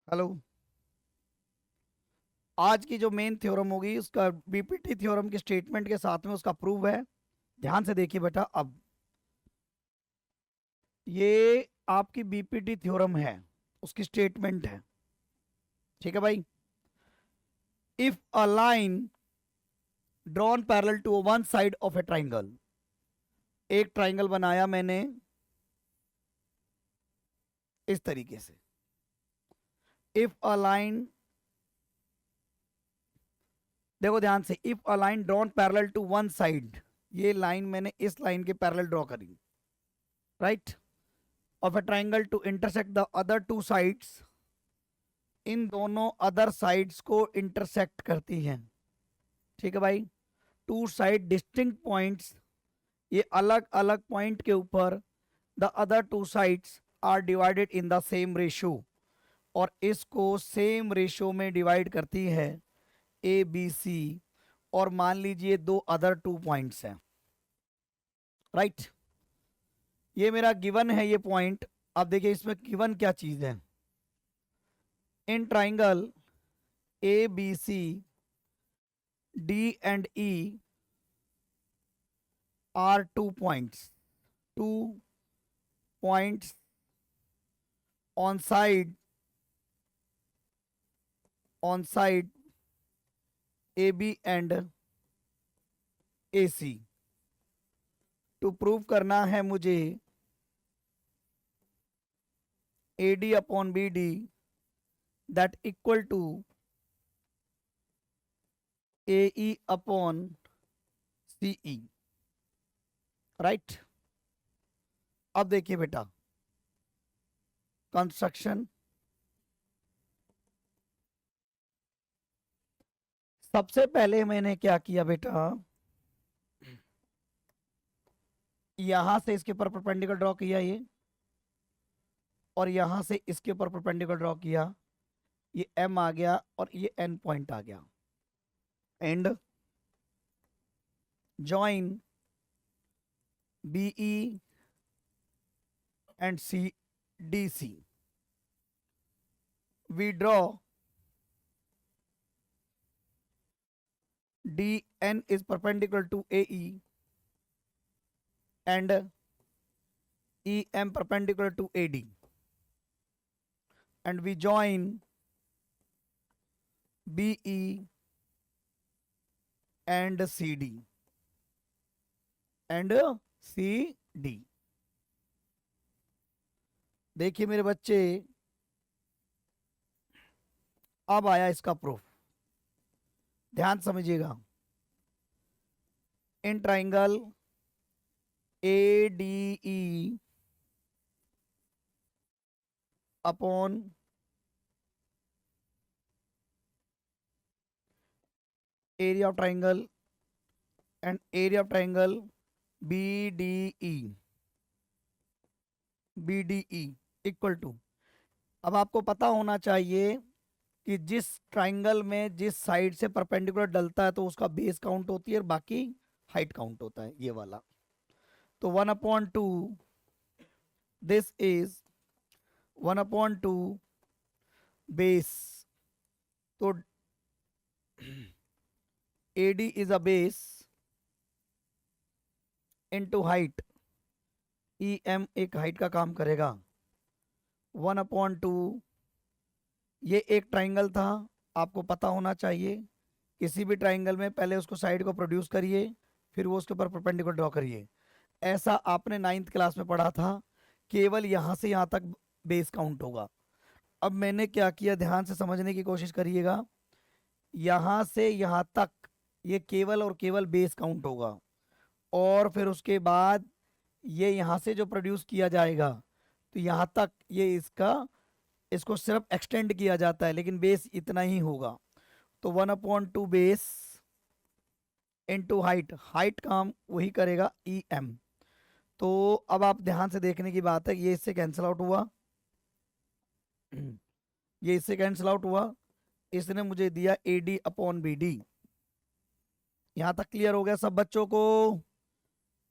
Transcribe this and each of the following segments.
Hello. आज की जो मेन थ्योरम होगी उसका बीपीटी थ्योरम के स्टेटमेंट के साथ में उसका प्रूफ है। ध्यान से देखिए बेटा। अब ये आपकी बीपीटी थ्योरम है, उसकी स्टेटमेंट है। ठीक है भाई। If a line drawn parallel to one side of a triangle, एक ट्राइंगल बनाया मैंने इस तरीके से। इफ अ लाइन, देखो ध्यान से, if a line drawn parallel to one side, ये लाइन मैंने इस लाइन के पैरेलल ड्रॉ करी, right, of a triangle to intersect the other two sides, इन दोनों अदर साइड्स को इंटरसेक्ट करती हैं। ठीक है भाई। टू साइड डिस्टिंक्ट पॉइंट्स, ये अलग अलग पॉइंट के ऊपर the other two sides are divided in the same ratio, और इसको सेम रेशियो में डिवाइड करती है ए बी सी। और मान लीजिए दो अदर टू पॉइंट्स हैं, राइट। ये मेरा गिवन है ये पॉइंट। अब देखिए इसमें गिवन क्या चीज है। In triangle A B C D and E are 2 points. 2 points on side AB and AC. To prove करना है मुझे AD upon BD that equal to AE upon CE, right. अब देखिए बेटा, कंस्ट्रक्शन। सबसे पहले मैंने क्या किया बेटा, यहां से इसके ऊपर परपेंडिकुलर ड्रॉ किया ये, और यहां से इसके ऊपर परपेंडिकुलर ड्रॉ किया। ये M आ गया और ये N पॉइंट आ गया। And join BE and CDC. We draw DN is perpendicular to AE and EM perpendicular to AD, and we join BE and CD and CD. देखिए मेरे बच्चे, अब आया इसका प्रूफ। ध्यान समझिएगा। In triangle ADE upon area of triangle and area of triangle BDE equal to, अब आपको पता होना चाहिए कि जिस ट्राइंगल में जिस साइड से परपेंडिकुलर डलता है तो उसका बेस काउंट होती है और बाकी हाइट काउंट होता है, ये वाला। तो 1/2, दिस इज 1/2 बेस। तो AD is a base into height, EM एक हाइट का काम करेगा। 1/2, ये एक ट्राइंगल था, आपको पता होना चाहिए। किसी भी ट्राइंगल में पहले उसको साइड को प्रोड्यूस करिए, फिर वो उसके ऊपर परपेंडिकुलर ड्रॉ करिए। ऐसा आपने 9th क्लास में पढ़ा था। केवल यहां से यहां तक बेस काउंट होगा। अब मैंने क्या किया, ध्यान से समझने की कोशिश करिएगा। यहां से यहां तक ये केवल और केवल बेस काउंट होगा, और फिर उसके बाद ये यहां से जो प्रोड्यूस किया जाएगा, तो यहां तक ये इसको सिर्फ एक्सटेंड किया जाता है, लेकिन बेस इतना ही होगा। तो 1/2 बेस इनटू हाइट, हाइट काम वही करेगा EM। तो अब आप ध्यान से देखने की बात है, ये इससे कैंसिल आउट हुआ, ये इससे कैंसिल आउट हुआ। इसने मुझे दिया AD अपॉन BD। यहां तक क्लियर हो गया सब बच्चों को?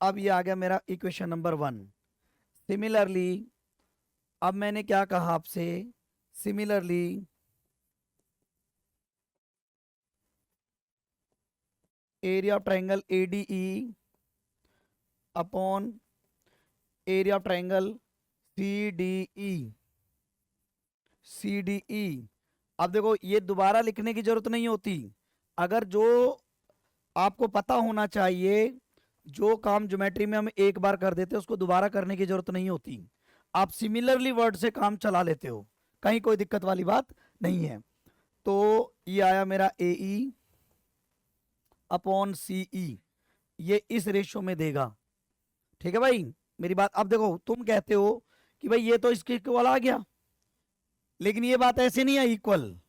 अब ये आ गया मेरा इक्वेशन नंबर 1। सिमिलरली अब मैंने क्या कहा आपसे, similarly area of triangle ADE upon area of triangle CDE। अब देखो ये दोबारा लिखने की जरूरत नहीं होती। अगर जो आपको पता होना चाहिए, जो काम ज्योमेट्री में हम एक बार कर देते हैं उसको दोबारा करने की जरूरत नहीं होती। आप सिमिलरली वर्ड से काम चला लेते हो, कहीं कोई दिक्कत वाली बात नहीं है। तो ये आया मेरा AE अपॉन CE, ये इस रेशियो में देगा। ठीक है भाई, मेरी बात। अब देखो तुम कहते हो कि भाई ये तो इसके इक्वल आ गया, लेकिन ये बात ऐसे नहीं है। इक्वल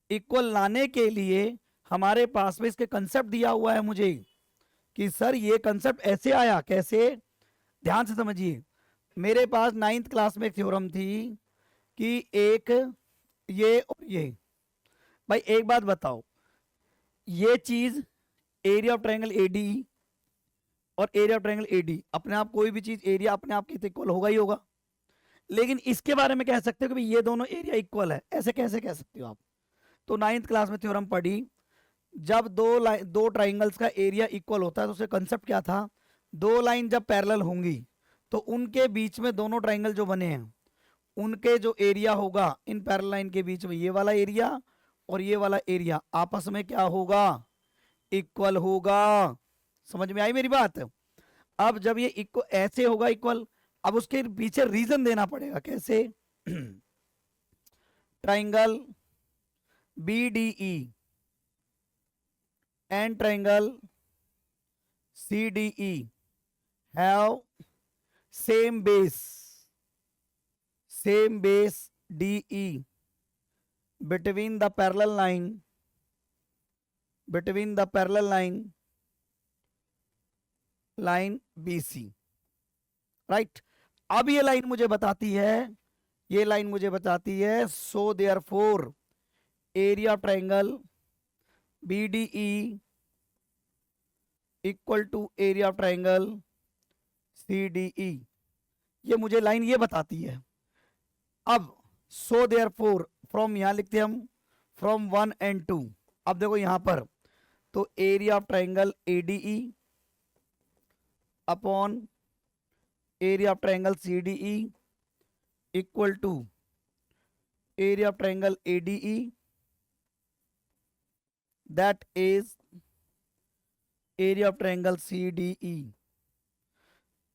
इक्वल लाने के लिए हमारे पास में इसके कंसेप्ट दिया हुआ है मुझे, कि सर ये कंसेप्ट ऐसे आया। कैसे? ध्यान से समझिए। मेरे पास 9th क्लास में एक थ्योरम थी कि एक ये और ये। भाई एक बात बताओ, ये चीज एरिया ऑफ ट्रायंगल AD और एरिया ऑफ ट्रायंगल AD, अपने आप कोई भी चीज एरिया अपने आप के इक्वल होगा ही होगा। लेकिन इसके बारे में कह सकते हो कि ये दोनों एरिया इक्वल है, ऐसे कैसे कह सकते हो आप? तो 9th क्लास में थ्योरम पढ़ी, जब दो ट्राइंगल्स का एरिया इक्वल होता है तो उसका कंसेप्ट क्या था? दो लाइन जब पैरेलल होंगी तो उनके बीच में दोनों ट्राइंगल जो बने हैं उनके जो एरिया होगा इन पैरेलल लाइन के बीच में, ये वाला एरिया और ये वाला एरिया आपस में क्या होगा? इक्वल होगा। समझ में आई मेरी बात? अब जब ये इक्वल ऐसे होगा इक्वल, अब उसके पीछे रीजन देना पड़ेगा। कैसे? Triangle BDE and triangle CDE have same base DE between the parallel line BC, right? अब ये लाइन मुझे बताती है, so therefore area of triangle BDE equal to area of triangle CDE। ये मुझे लाइन ये बताती है। अब सो देयरफॉर फ्रॉम यहां लिखते हैं हम, फ्रॉम 1 and 2। अब देखो यहां पर तो area of triangle ADE upon area of triangle CDE equal to area of triangle ADE, that is area of triangle CDE।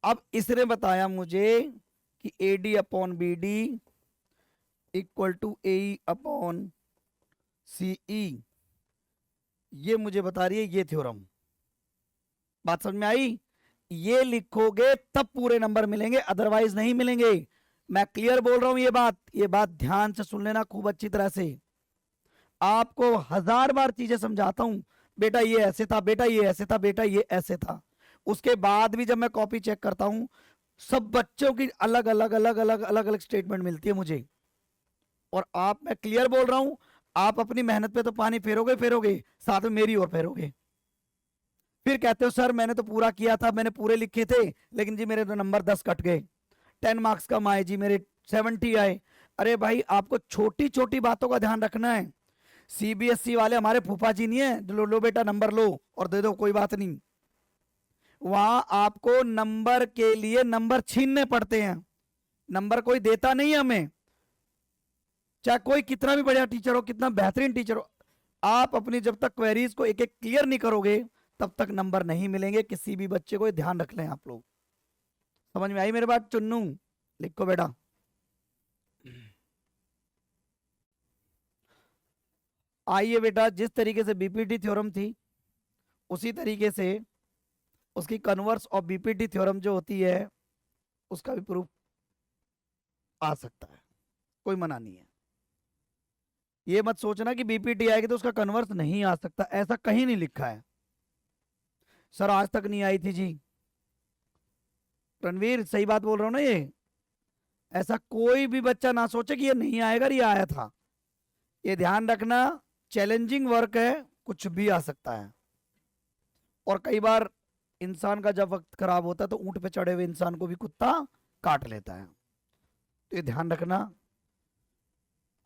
अब इसने बताया मुझे कि AD upon BD equal to AE upon CE, ये मुझे बता रही है ये थ्योरम। बात समझ में आई? ये लिखोगे तब पूरे नंबर मिलेंगे, अदरवाइज नहीं मिलेंगे। मैं क्लियर बोल रहा हूं ये बात ध्यान से सुन लेना खूब अच्छी तरह से। आपको 1000 बार चीजें समझाता हूं, बेटा ये ऐसे था, बेटा ये ऐसे था, बेटा ये ऐसे था। उसके बाद भी जब मैं कॉपी चेक करता हूं सब बच्चों की अलग अलग स्टेटमेंट मिलती है मुझे। और आप, मैं क्लियर बोल रहा हूं, आप अपनी मेहनत पे तो पानी फेरोगे, साथ में मेरी और फेरोगे। फिर कहते हो सर मैंने तो पूरा किया था, मैंने पूरे लिखे थे, लेकिन जी मेरे तो नंबर 10 कट गए, 10 मार्क्स कम आए जी, मेरे 70 आए। अरे भाई आपको छोटी छोटी बातों का ध्यान रखना है। CBSE वाले हमारे फूफा जी नहीं है, लो बेटा नंबर लो और दे दो, कोई बात नहीं। वहां आपको नंबर के लिए नंबर छीनने पड़ते हैं, नंबर कोई देता नहीं है हमें। चाहे कोई कितना भी बढ़िया टीचर हो, कितना बेहतरीन टीचर हो, आप अपनी जब तक क्वेरीज को एक एक क्लियर नहीं करोगे तब तक नंबर नहीं मिलेंगे किसी भी बच्चे को। ध्यान रख लें आप लोग। समझ में आई मेरी बात? चुन्नू लिखो बेटा। आइए बेटा, जिस तरीके से BPT थ्योरम थी उसी तरीके से उसकी कन्वर्स ऑफ BPT थ्योरम जो होती है उसका भी प्रूफ आ सकता है, कोई मना नहीं है। ये मत सोचना कि BPT आएगी तो उसका कन्वर्स नहीं आ सकता, ऐसा कहीं नहीं लिखा है। सर आज तक नहीं आई थी जी। रणवीर सही बात बोल रहा हूं ना? ये ऐसा कोई भी बच्चा ना सोचे कि ये नहीं आएगा, ये आया था। ये ध्यान रखना, चैलेंजिंग वर्क है, कुछ भी आ सकता है। और कई बार इंसान का जब वक्त खराब होता है तो ऊंट पे चढ़े हुए इंसान को भी कुत्ता काट लेता है, तो ये ध्यान रखना।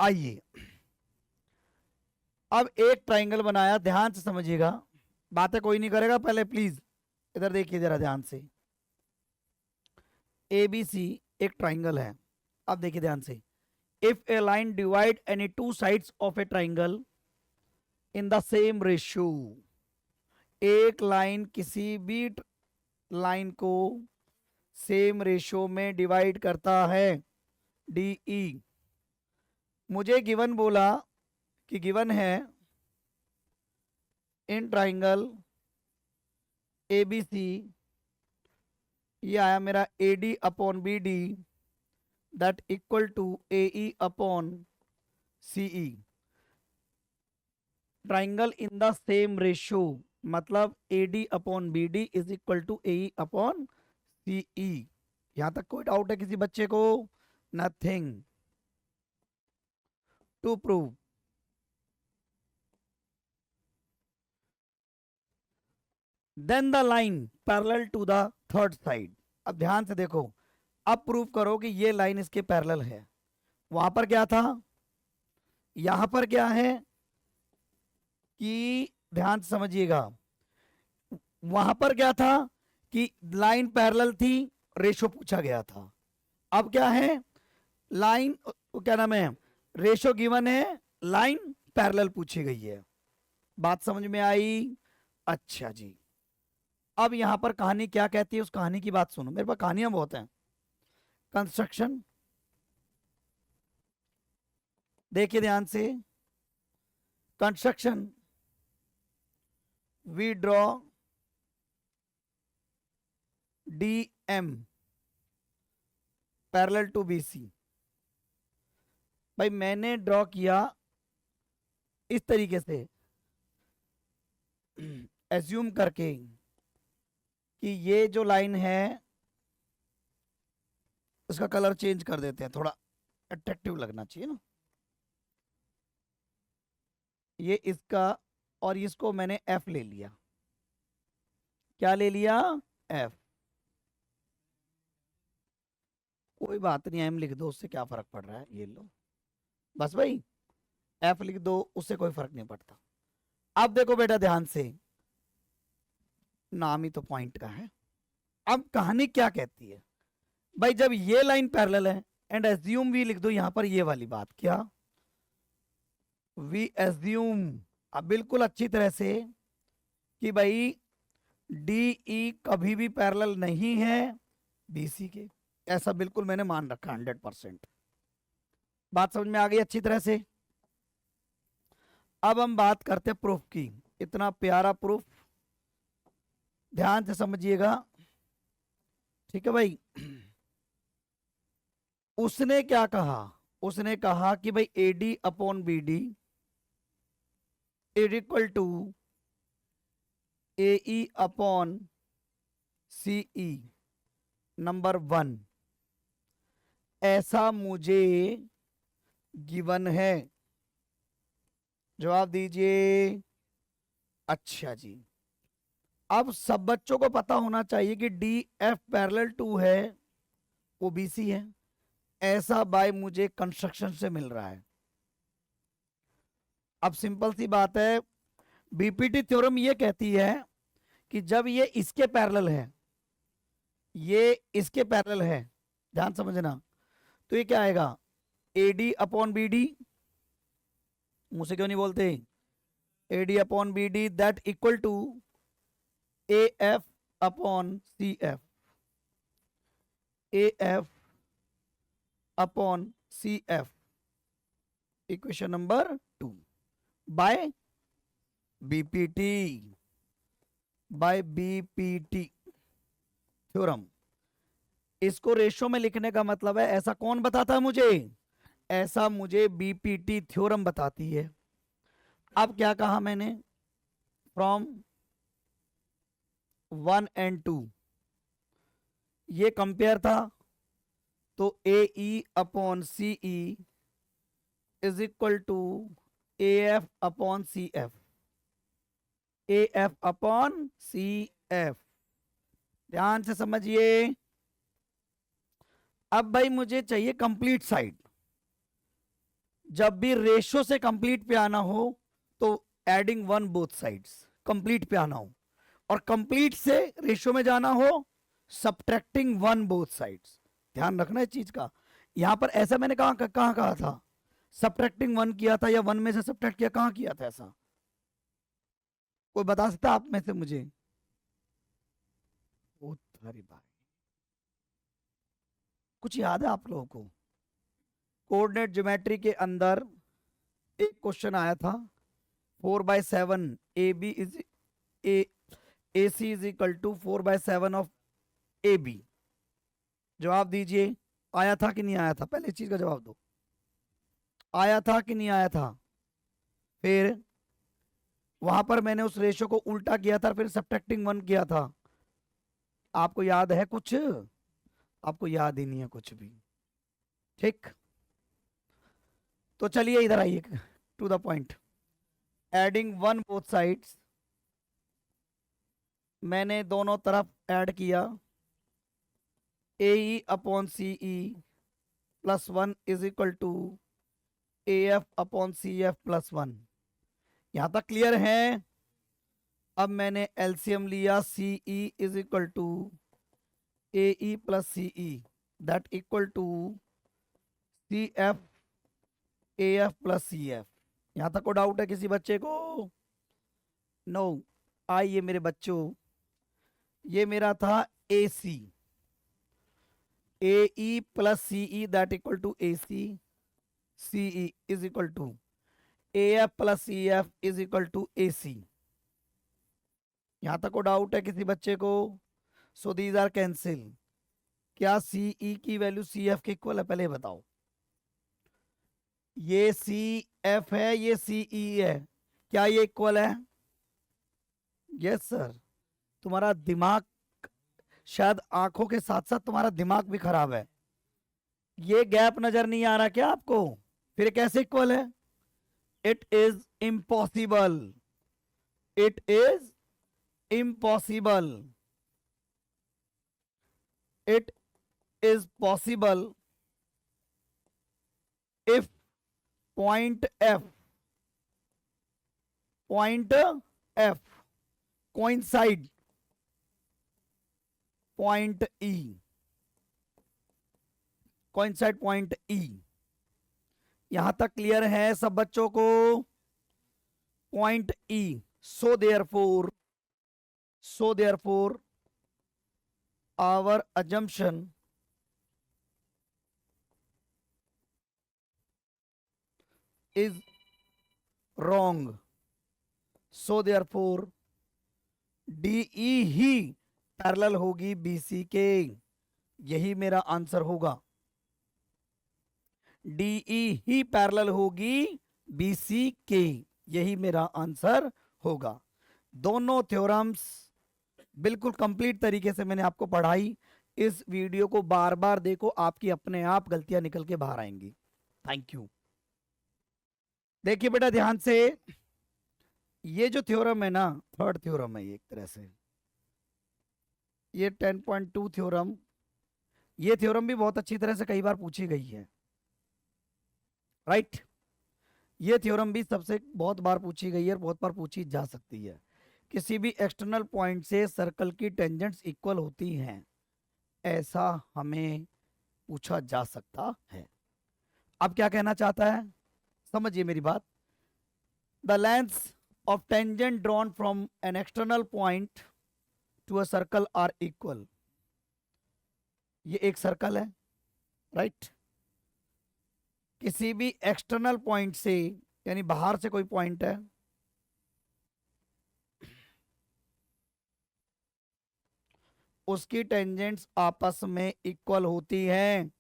आइए अब एक ट्राइंगल बनाया, ध्यान से समझिएगा, बातें कोई नहीं करेगा, पहले प्लीज इधर देखिए जरा ध्यान से। ए बी सी एक ट्राइंगल है। अब देखिए ध्यान से, if A line divide any two sides of a triangle in the same ratio, एक लाइन किसी भी लाइन को सेम रेशियो में डिवाइड करता है, डी ई। मुझे गिवन बोला कि गिवन है इन ट्राइंगल ए बी सी, ये आया मेरा A D upon B D that equal to A E upon C E. Triangle in the same ratio मतलब A D upon B D is equal to A E upon C E. यहां तक कोई doubt है किसी बच्चे को? Nothing to prove. Then the line parallel to the third side. अब ध्यान से देखो, अब प्रूव करो कि ये लाइन इसके पैरेलल है। वहां पर क्या था, यहां पर क्या है कि ध्यान से समझिएगा, वहां पर क्या था कि लाइन पैरेलल थी, रेशो पूछा गया था। अब क्या है, लाइन क्या नाम है, रेशो गिवन है, लाइन पैरेलल पूछी गई है। बात समझ में आई? अच्छा जी, अब यहां पर कहानी क्या कहती है, उस कहानी की बात सुनो। मेरे पास कहानियां बहुत हैं। कंस्ट्रक्शन देखिए ध्यान से, construction we draw D M parallel to B C. भाई मैंने ड्रॉ किया इस तरीके से, एज्यूम करके कि ये जो लाइन है उसका कलर चेंज कर देते हैं, थोड़ा अट्रैक्टिव लगना चाहिए ना। ये इसका, और इसको मैंने एफ ले लिया। क्या ले लिया? एफ। कोई बात नहीं, एम लिख दो, उससे क्या फर्क पड़ रहा है, ये लो बस भाई, एफ लिख दो, उससे कोई फर्क नहीं पड़ता। अब देखो बेटा ध्यान से, नाम ही तो पॉइंट का है। अब कहानी क्या कहती है भाई, जब ये लाइन पैरेलल है एंड एज्यूम वी लिख दो यहां पर, ये वाली बात, क्या वी एज्यूम, अब बिल्कुल अच्छी तरह से कि भाई डी ई कभी भी पैरेलल नहीं है बीसी के, ऐसा बिल्कुल मैंने मान रखा 100%। बात समझ में आ गई अच्छी तरह से? अब हम बात करते हैं प्रूफ की। इतना प्यारा प्रूफ, ध्यान से समझिएगा, ठीक है भाई। उसने क्या कहा, उसने कहा कि भाई A D upon B D is equal to A E upon C E number 1, ऐसा मुझे गिवन है। जवाब दीजिए। अच्छा जी, अब सब बच्चों को पता होना चाहिए कि डी एफ पैरेलल टू है, वो बीसी है, ऐसा बाय मुझे कंस्ट्रक्शन से मिल रहा है। अब सिंपल सी बात है, बीपीटी थ्योरम ये कहती है कि जब ये इसके पैरेलल है, ये इसके पैरेलल है, ध्यान समझना, तो ये क्या आएगा, A D upon B D, मुंह से क्यों नहीं बोलते, A D upon B D that equal to A F upon C F, A F upon C F, equation number 2 by BPT, by BPT theorem. इसको रेशो में लिखने का मतलब है, ऐसा कौन बताता है मुझे, ऐसा मुझे बीपीटी थ्योरम बताती है। अब क्या कहा मैंने, फ्रॉम 1 and 2 ये कंपेयर था, तो A E upon C E is equal to A F upon C F, A F upon C F. ध्यान से समझिए। अब भाई मुझे चाहिए कंप्लीट साइड, जब भी रेशो से कंप्लीट पे आना हो तो adding one both sides, complete पे आना हो, और कंप्लीट से रेशो में जाना हो सब्ट्रैक्टिंग वन बोथ साइड्स। ध्यान रखना इस चीज का। यहां पर ऐसा मैंने कहां कहा था, सब्ट्रैक्टिंग वन किया था या वन में से सब्ट्रैक्ट किया, कहां किया था ऐसा? कोई बता सकता है आप में से मुझे? ओ अरे भाई, कुछ याद है आप लोगों को? कोऑर्डिनेट ज्योमेट्री के अंदर एक क्वेश्चन आया था, 4/7 A B is A C is equal to 4/7 of A B. जवाब दीजिए, आया था कि नहीं आया था? पहले इस चीज का जवाब दो, आया था कि नहीं आया था? फिर वहां पर मैंने उस रेशो को उल्टा किया था, फिर सब्ट्रैक्टिंग वन किया था। आपको याद है कुछ? आपको याद ही नहीं है कुछ भी। ठीक, तो चलिए इधर आइए, to the point. Adding one both sides, मैंने दोनों तरफ ऐड किया, A E upon C E plus one is equal to A F upon C F plus one. यहां तक क्लियर है? अब मैंने एलसीएम लिया, C E is equal to A E plus C E, that equal to C F A F plus C F. यहां तक को doubt है किसी बच्चे को? नो। आइए मेरे बच्चों, ये मेरा था A C, A E plus C E that equal to A C, C E is equal to A F plus C F is equal to A C. यहां तक को डाउट है किसी बच्चे को? So these are cancel. क्या C E की value C F के इक्वल है? पहले बताओ। ये सी एफ है, ये सी ई है, क्या ये इक्वल है? Yes sir. तुम्हारा दिमाग, शायद आंखों के साथ साथ तुम्हारा दिमाग भी खराब है। ये गैप नजर नहीं आ रहा क्या आपको? फिर कैसे इक्वल है? It is impossible, it is impossible. It is possible if point F, point F coincide point E, coincide point E. यहां तक क्लियर है सब बच्चों को? Point E, so therefore, so therefore our assumption is wrong, so therefore DE ही parallel होगी BC के। यही मेरा आंसर होगा, DE ही पैरेलल होगी BC के, यही मेरा आंसर होगा। दोनों थ्योरम्स बिल्कुल कंप्लीट तरीके से मैंने आपको पढ़ाई। इस वीडियो को बार बार देखो, आपकी अपने आप गलतियां निकल के बाहर आएंगी। Thank you. देखिए बेटा ध्यान से, ये जो थ्योरम है ना, थर्ड थ्योरम है ये एक तरह से, ये 10.2 थ्योरम, ये थ्योरम भी बहुत अच्छी तरह से कई बार पूछी गई है, राइट? ये थ्योरम भी सबसे बहुत बार पूछी गई है और बहुत बार पूछी जा सकती है। किसी भी एक्सटर्नल पॉइंट से सर्कल की टेंजेंट्स इक्वल होती हैं, ऐसा हमें पूछा जा सकता है। अब क्या कहना चाहता है, समझिए मेरी बात। The length of tangent drawn from an external point to a circle are equal। ये एक सर्कल है, राइट? किसी भी एक्सटर्नल पॉइंट से, यानी बाहर से कोई पॉइंट है, उसकी टेंजेंट्स आपस में इक्वल होती हैं,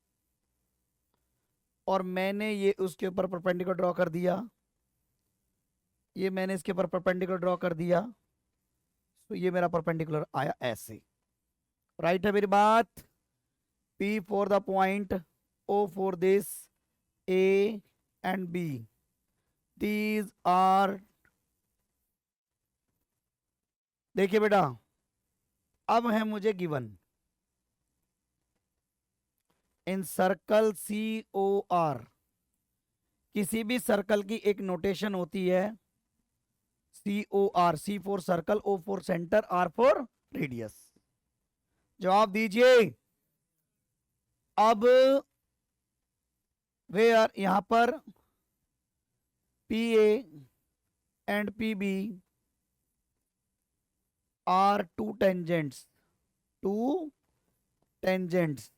और मैंने ये उसके ऊपर परपेंडिकुलर ड्रॉ कर दिया, ये मैंने इसके ऊपर परपेंडिकुलर ड्रॉ कर दिया, तो ये मेरा परपेंडिकुलर आया ऐसे, राइट है मेरी बात? P for the point, O for this A and B, these are, देखिए बेटा, अब है मुझे गिवन इन सर्कल COR किसी भी सर्कल की एक नोटेशन होती है COR, C for circle, O for centre, R for radius. जवाब दीजिए। अब वे आर यहां पर PA and PB are two tangents, two tangents.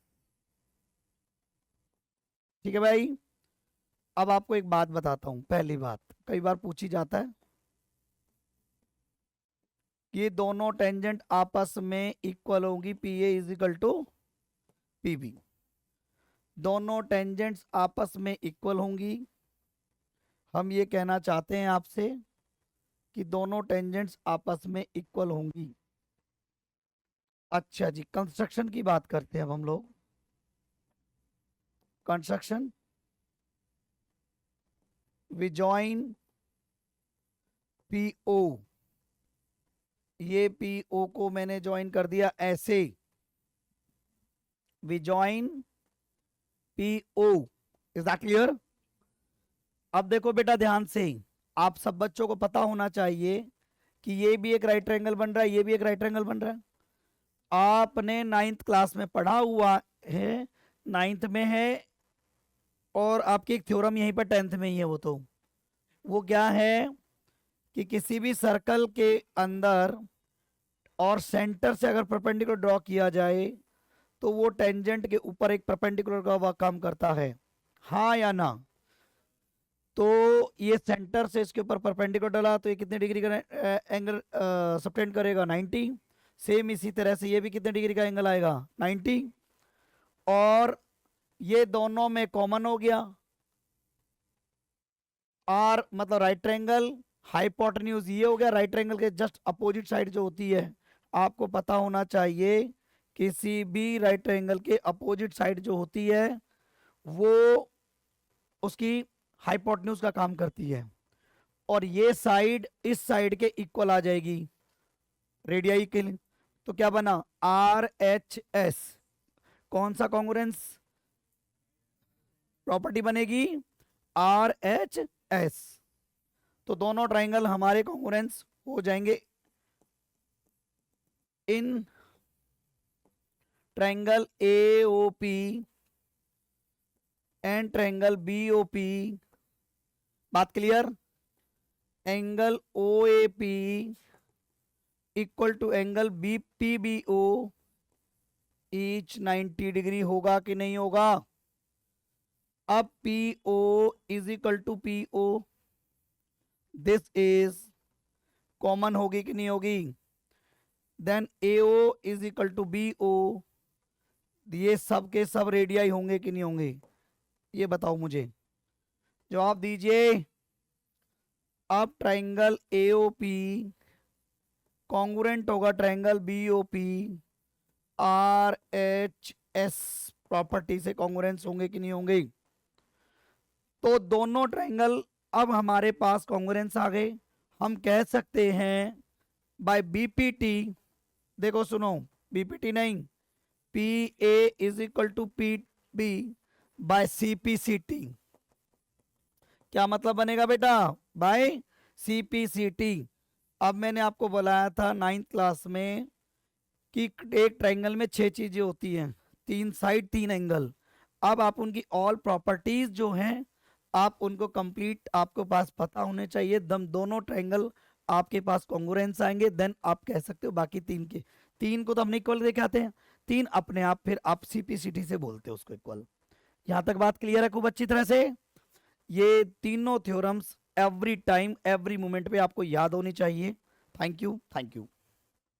ठीक है भाई। अब आपको एक बात बताता हूं, पहली बात कई बार पूछी जाता है, ये दोनों टेंजेंट आपस में इक्वल होगी, PA is equal to PB। दोनों टेंजेंट्स आपस में इक्वल होंगी। हम ये कहना चाहते हैं आपसे कि दोनों टेंजेंट्स आपस में इक्वल होंगी। अच्छा जी, कंस्ट्रक्शन की बात करते हैं अब हम लोग। कंस्ट्रक्शन, वी जॉइन PO, ये PO को मैंने ज्वाइन कर दिया ऐसे, we join PO। Is that clear? अब देखो बेटा ध्यान से, आप सब बच्चों को पता होना चाहिए कि ये भी एक राइट ट्रायंगल बन रहा है, ये भी एक राइट ट्रायंगल बन रहा है। आपने 9th क्लास में पढ़ा हुआ है, 9th में है, और आपकी एक थ्योरम यहीं पर 10th में ही है। वो क्या है कि किसी भी सर्कल के अंदर और सेंटर से अगर परपेंडिकुलर ड्रॉ किया जाए तो वो टेंजेंट के ऊपर एक परपेंडिकुलर का वह काम करता है, हाँ या ना? तो ये सेंटर से इसके ऊपर परपेंडिकुलर डला तो ये कितने डिग्री का एंगल सबटेंड करेगा? 90। सेम इसी तरह से ये भी कितने डिग्री का एंगल आएगा? 90। और ये दोनों में कॉमन हो गया, आर मतलब राइट ट्रायंगल, हाइपोटेन्यूज ये हो गया। राइट ट्रायंगल के जस्ट अपोजिट साइड जो होती है, आपको पता होना चाहिए किसी भी राइट ट्रायंगल के अपोजिट साइड जो होती है वो उसकी हाइपोटेन्यूज का काम करती है, और ये साइड इस साइड के इक्वल आ जाएगी रेडियाई के लिए। तो क्या बना? RHS। कौन सा कॉन्ग्रुएंस प्रॉपर्टी बनेगी? RHS। तो दोनों ट्राइंगल हमारे कॉन्ग्रुएंस हो जाएंगे in triangle AOP and triangle BOP। बात क्लियर? Angle OAP equal to angle PBO each 90 degree होगा कि नहीं होगा? अब PO is equal to PO, this is common होगी कि नहीं होगी? Then AO is equal to BO, ये सब के सब रेडियाई होंगे कि नहीं होंगे? ये बताओ मुझे, जवाब दीजिए। अब ट्राइंगल AOP कॉन्ग्रुएंट होगा ट्राइंगल BOP, RHS प्रॉपर्टी से कॉन्ग्रुएंस होंगे कि नहीं होंगे? तो दोनों ट्राइंगल अब हमारे पास कॉन्ग्रुएंस आ गए। हम कह सकते हैं बाय BPT, देखो सुनो, BPT नहीं, PA is equal to PB by CPCT। क्या मतलब बनेगा बेटा? By CPCT। अब मैंने आपको बताया था 9th क्लास में कि एक ट्राइंगल में 6 चीजें होती हैं, 3 साइड 3 एंगल। अब आप उनकी ऑल प्रॉपर्टीज जो हैं आप उनको कंप्लीट आपको पास पता होने चाहिए, दम दोनों ट्राइंगल आपके पास कॉन्ग्रुएंस आएंगे, देन आप कह सकते हो बाकी 3 के 3 को तो हमने इक्वल देखे आते हैं, 3 अपने आप फिर आप CPCT से बोलते हो उसको इक्वल। यहां तक बात क्लियर है खूब अच्छी तरह से? ये तीनों theorems every time every moment पे आपको याद होनी चाहिए। Thank you, thank you.